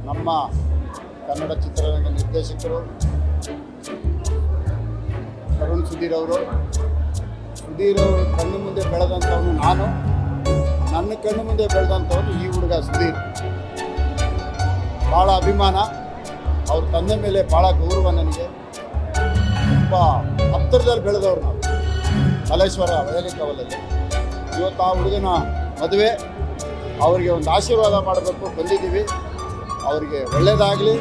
ನಮ್ಮ ಕನ್ನಡ ಚಿತ್ರರಂಗ ನಿರ್ದೇಶಕರು ತರುಣ್ ಸುಧೀರ್ ಅವರು ಕಣ್ಣು ಮುಂದೆ ಬೆಳೆದಂಥವನು ನಾನು, ನನ್ನ ಕಣ್ಣು ಮುಂದೆ ಬೆಳೆದಂಥವನು ಈ ಹುಡುಗ ಸುಧೀರ್. ಭಾಳ ಅಭಿಮಾನ, ಅವ್ರ ತಂದೆ ಮೇಲೆ ಭಾಳ ಗೌರವ ನನಗೆ. ತುಂಬ ಹತ್ತಿರದಲ್ಲಿ ಬೆಳೆದವ್ರು ನಾವು ಮಲ್ಲೇಶ್ವರ ವಯಲಿಕವಲಲ್ಲಿ. ಇವತ್ತು ಆ ಹುಡುಗನ ಮದುವೆ, ಅವರಿಗೆ ಒಂದು ಆಶೀರ್ವಾದ ಮಾಡಬೇಕು ಬಂದಿದ್ದೀವಿ. ಅವರಿಗೆ ಒಳ್ಳೆಯದಾಗಲಿ,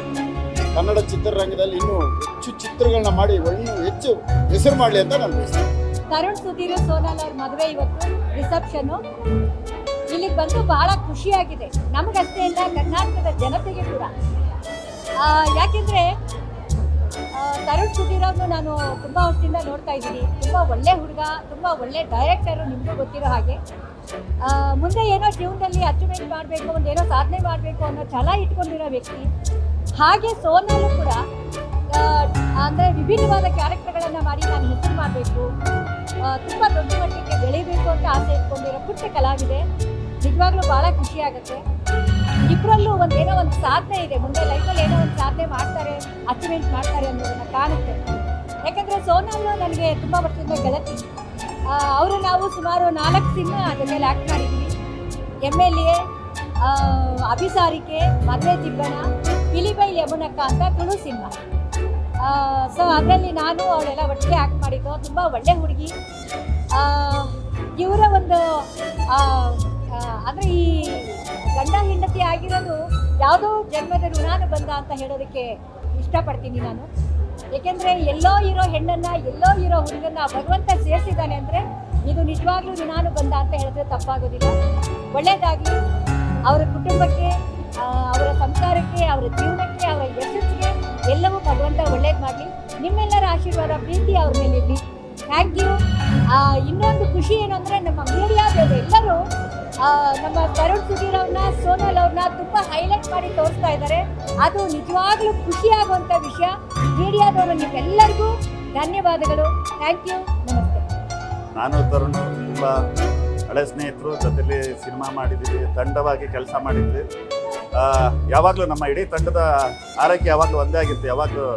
ಕನ್ನಡ ಚಿತ್ರರಂಗದಲ್ಲಿ ಇನ್ನೂ ಹೆಚ್ಚು ಚಿತ್ರಗಳನ್ನ ಮಾಡಿ ಹೆಚ್ಚು ಹೆಸರು ಮಾಡಲಿ ಅಂತ ನಾನು ಬಯಸ್ತೀನಿ. ತರುಣ್ ಸುಧೀರ್ ಸೋನಾಲ್ ಅವ್ರ ಮದುವೆ ಇವತ್ತು ರಿಸೆಪ್ಷನ್ನು. ಇಲ್ಲಿಗೆ ಬಂದು ಬಹಳ ಖುಷಿಯಾಗಿದೆ, ನಮಗಷ್ಟೇ ಇಲ್ಲ ಕರ್ನಾಟಕದ ಜನತೆಗೆ ಕೂಡ. ಯಾಕೆಂದರೆ ತರುಣ್ ಸುಧೀರ್ ಅವ್ರನ್ನು ನಾನು ತುಂಬ ವರ್ಷದಿಂದ ನೋಡ್ತಾ ಇದ್ದೀನಿ. ತುಂಬ ಒಳ್ಳೆ ಹುಡುಗ, ತುಂಬ ಒಳ್ಳೆ ಡೈರೆಕ್ಟರು, ನಿಮಗೂ ಗೊತ್ತಿರೋ ಹಾಗೆ. ಮುಂದೆ ಏನೋ ಜೀವನದಲ್ಲಿ ಅಚೀವ್ಮೆಂಟ್ ಮಾಡಬೇಕು, ಒಂದೇನೋ ಸಾಧನೆ ಮಾಡಬೇಕು ಅನ್ನೋ ಛಲ ಇಟ್ಕೊಂಡಿರೋ ವ್ಯಕ್ತಿ. ಹಾಗೆ ಸೋನಾಲು ಕೂಡ ಅಂದರೆ ವಿಭಿನ್ನವಾದ ಕ್ಯಾರೆಕ್ಟರ್ಗಳನ್ನು ಮಾಡಿ ನಾನು ಹೆಸರು ಮಾಡಬೇಕು, ತುಂಬ ದೊಡ್ಡ ಮಟ್ಟಿಗೆ ಬೆಳೀಬೇಕು ಅಂತ ಆಸೆ ಇಟ್ಕೊಂಡಿರೋ ಪುಟ್ಟ ಕಲಾವಿದೆ. ನಿಜವಾಗ್ಲೂ ಭಾಳ ಖುಷಿಯಾಗುತ್ತೆ. ಇಬ್ಬರಲ್ಲೂ ಏನೋ ಒಂದು ಸಾಧನೆ ಇದೆ, ಮುಂದೆ ಲೈಫಲ್ಲಿ ಏನೋ ಒಂದು ಸಾಧನೆ ಮಾಡ್ತಾರೆ, ಅಚೀವ್ಮೆಂಟ್ ಮಾಡ್ತಾರೆ ಅನ್ನೋದನ್ನ ಕಾಣುತ್ತೆ. ಯಾಕಂದರೆ ಸೋನಾಲು ನನಗೆ ತುಂಬ ವರ್ಷದಿಂದ ಗೆಳತಿ. ಅವರು ನಾವು ಸುಮಾರು 4 ಸಿನಿಮಾ ಜೊತೆಲಿ ಆ್ಯಕ್ಟ್ ಮಾಡಿದ್ದೀವಿ. MLA, ಅಭಿಸಾರಿಕೆ, ಮದುವೆ ದಿಬ್ಬಣ, ಪಿಲಿಬೈಲ್ ಯಮುನಕ್ಕ ಅಂತ ತುಳು ಸಿನಿಮಾ. ಸೊ ಅದರಲ್ಲಿ ನಾನು ಅವಳೆಲ್ಲ ಒಟ್ಟಿಗೆ ಆ್ಯಕ್ಟ್ ಮಾಡಿದ್ದು. ತುಂಬ ಒಳ್ಳೆ ಹುಡುಗಿ. ಇವರ ಒಂದು ಅಂದರೆ ಈ ಗಂಡ ಹೆಂಡತಿ ಆಗಿರೋದು ಯಾವುದೋ ಜನ್ಮದ ಋಣಾನು ಬಂದ ಅಂತ ಹೇಳೋದಕ್ಕೆ ಇಷ್ಟಪಡ್ತೀನಿ ನಾನು. ಏಕೆಂದರೆ ಎಲ್ಲೋ ಇರೋ ಹೆಣ್ಣನ್ನು, ಎಲ್ಲೋ ಇರೋ ಹುಡುಗನ್ನ ಭಗವಂತ ಸೇರಿಸಿದ್ದಾನೆ ಅಂದರೆ ಇದು ನಿಜವಾಗ್ಲೂ ಋಣಾನು ಬಂದ ಅಂತ ಹೇಳಿದ್ರೆ ತಪ್ಪಾಗೋದಿಲ್ಲ. ಒಳ್ಳೆಯದಾಗಲಿ ಅವರ ಕುಟುಂಬಕ್ಕೆ, ಅವರ ಸಂಸಾರಕ್ಕೆ, ಅವರ ಜೀವನಕ್ಕೆ, ಅವರ ಯಶಸ್ಸಿಗೆ ಎಲ್ಲವೂ ಭಗವಂತ ಒಳ್ಳೇದು ಮಾಡಲಿ. ನಿಮ್ಮೆಲ್ಲರ ಆಶೀರ್ವಾದ, ಪ್ರೀತಿ ಅವ್ರ ಮೇಲೆ ಇರಲಿ. Thank you. ಇನ್ನೊಂದು ಖುಷಿ ಏನು ಅಂದರೆ ನಮ್ಮ ಮೀಡಿಯಾದವರು ಎಲ್ಲರೂ ನಮ್ಮ ತರುಣ್ ಸುಧೀರ್ ಅವ್ರನ್ನ, ಸೋನಾಲ್ ಅವ್ರನ್ನ ತುಂಬ ಹೈಲೈಟ್ ಮಾಡಿ ತೋರಿಸ್ತಾ ಇದ್ದಾರೆ. ಅದು ನಿಜವಾಗ್ಲೂ ಖುಷಿಯಾಗುವಂಥ ವಿಷಯ. ಮೀಡಿಯಾದವರು ನಿಮ್ಮೆಲ್ಲರಿಗೂ ಧನ್ಯವಾದಗಳು. Thank you. ನಮಸ್ತೆ. ನಾನು ತರುಣ್ ತುಂಬ ಹಳೆ ಸ್ನೇಹಿತರು, ಜೊತೆಲಿ ಸಿನಿಮಾ ಮಾಡಿದ್ದೀವಿ, ತಂಡವಾಗಿ ಕೆಲಸ ಮಾಡಿದ್ವಿ. ಯಾವಾಗಲೂ ನಮ್ಮ ಇಡೀ ತಂಡದ ಆರೈಕೆ ಯಾವಾಗಲೂ ಒಂದೇ ಆಗಿತ್ತು. ಯಾವಾಗಲೂ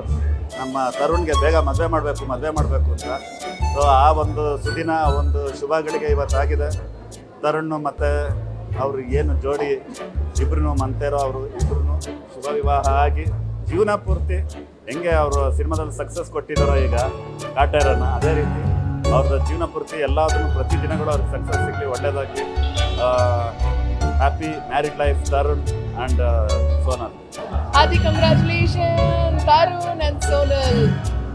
ನಮ್ಮ ತರುಣ್ಗೆ ಬೇಗ ಮದುವೆ ಮಾಡಬೇಕು ಅಂತ. ಸೊ ಆ ಒಂದು ಸುದಿನ, ಒಂದು ಶುಭಗಳಿಗೆ ಇವತ್ತಾಗಿದೆ. ತರುಣ್ ಮತ್ತು ಅವರು ಏನು ಜೋಡಿ ಇಬ್ರು ಮಂತೇರೋ, ಅವರು ಇಬ್ರು ಶುಭ ವಿವಾಹ ಆಗಿ ಜೀವನ ಪೂರ್ತಿ ಹೆಂಗೆ ಅವರು ಸಿನಿಮಾದಲ್ಲಿ ಸಕ್ಸಸ್ ಕೊಟ್ಟಿದ್ದಾರೋ ಈಗ ಕಾಟೇರನ್ನ, ಅದೇ ರೀತಿ ಅವ್ರದ್ದು ಜೀವನ ಪೂರ್ತಿ ಎಲ್ಲದನ್ನು ಪ್ರತಿ ದಿನಗಳು ಅವ್ರಿಗೆ ಸಕ್ಸಸ್ ಸಿಗಲಿ, ಒಳ್ಳೆಯದಾಗಲಿ. Happy married life Tarun and Sonal. Adi, congratulations, Tarun and Sonal.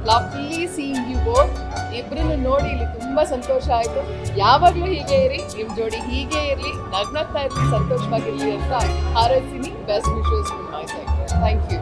Lovely seeing you both. ಇಬ್ಬರನ್ನು ನೋಡಿ ಇಲ್ಲಿ ತುಂಬ ಸಂತೋಷ ಆಯಿತು. ಯಾವಾಗಲೂ ಹೀಗೆ ಇರಿ, ನಿಮ್ಮ ಜೋಡಿ ಹೀಗೆ ಇರಲಿ, ನಗ್ನಗ್ತಾ ಇರಲಿ, ಸಂತೋಷವಾಗಿರಲಿ ಅಂತ ಹಾರೈಸ್ತೀನಿ. Best wishes from my side. Thank you.